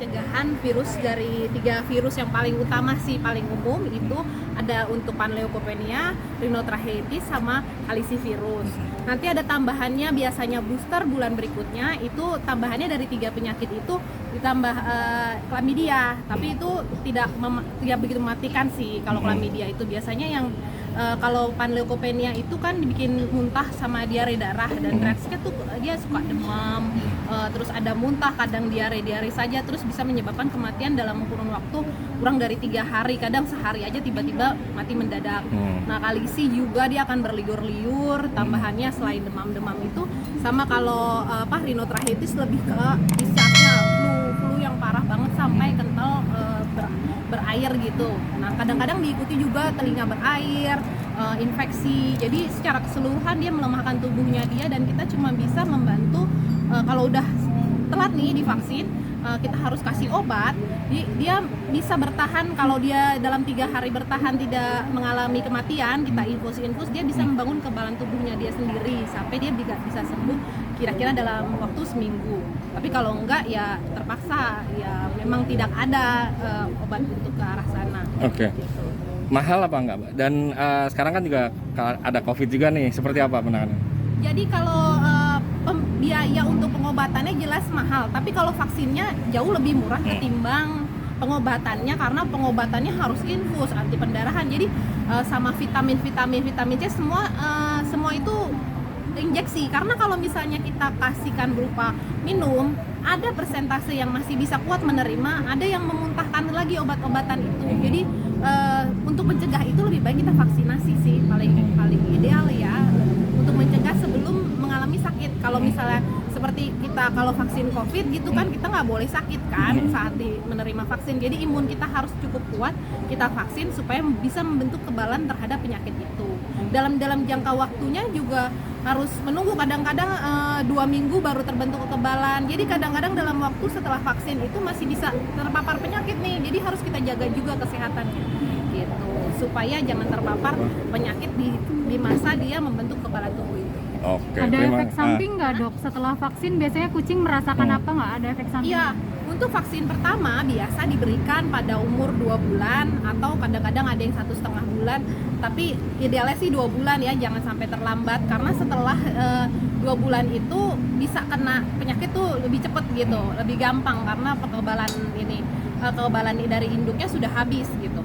pencegahan virus dari 3 virus yang paling utama sih, paling umum itu ada untuk panleukopenia, rhinotracheitis, sama kalisivirus. Nanti ada tambahannya biasanya booster bulan berikutnya, itu tambahannya dari 3 penyakit itu ditambah chlamydia, tapi itu tidak begitu mematikan sih. Kalau chlamydia itu biasanya yang kalau panleukopenia itu kan dibikin muntah sama diare darah, dan reaksinya tuh dia suka demam, terus ada muntah, kadang diare saja, terus bisa menyebabkan kematian dalam kurun waktu kurang dari 3 hari, kadang sehari aja tiba-tiba mati mendadak. Nah, kalisi juga dia akan berliur-liur, tambahannya selain demam-demam itu sama kalau rhinotracheitis lebih ke isaknya flu yang parah banget sampai kental berair gitu. Nah, kadang-kadang diikuti juga telinga berair, infeksi. Jadi secara keseluruhan dia melemahkan tubuhnya dia, dan kita cuma bisa membantu kalau udah telat nih divaksin, kita harus kasih obat. Dia bisa bertahan, kalau dia dalam 3 hari bertahan tidak mengalami kematian, kita infus, dia bisa membangun kekebalan tubuhnya dia sendiri sampai dia bisa sembuh kira-kira dalam waktu seminggu. Tapi kalau enggak ya terpaksa, ya memang tidak ada obat untuk ke arah sana. Oke. Gitu. Mahal apa enggak, Mbak? Dan sekarang kan juga ada COVID juga nih, seperti apa penanganannya? Jadi kalau biaya untuk pengobatannya jelas mahal, tapi kalau vaksinnya jauh lebih murah ketimbang pengobatannya, karena pengobatannya harus infus, anti pendarahan. Jadi sama vitamin C semua itu injeksi. Karena kalau misalnya kita kasihkan berupa minum, ada persentase yang masih bisa kuat menerima, ada yang memuntahkan lagi obat-obatan itu. Jadi untuk mencegah itu lebih baik kita vaksinasi sih, paling ideal ya, untuk mencegah sebelum mengalami sakit. Kalau misalnya seperti kita kalau vaksin COVID gitu kan, kita nggak boleh sakit kan saat menerima vaksin. Jadi imun kita harus cukup kuat, kita vaksin supaya bisa membentuk kekebalan terhadap penyakit itu. Dalam jangka waktunya juga harus menunggu, kadang-kadang 2 minggu baru terbentuk kekebalan. Jadi kadang-kadang dalam waktu setelah vaksin itu masih bisa terpapar penyakit nih. Jadi harus kita jaga juga kesehatannya gitu, supaya jangan terpapar penyakit di masa dia membentuk kekebalan tubuh itu. Oke. Ada efek samping nggak, Dok? Setelah vaksin biasanya kucing merasakan apa nggak? Ada efek samping? Iya, untuk vaksin pertama biasa diberikan pada umur 2 bulan atau kadang-kadang ada yang 1,5 bulan. Tapi idealnya sih 2 bulan ya, jangan sampai terlambat, karena setelah 2 bulan itu bisa kena penyakit tuh lebih cepet gitu, lebih gampang karena kekebalan dari induknya sudah habis gitu.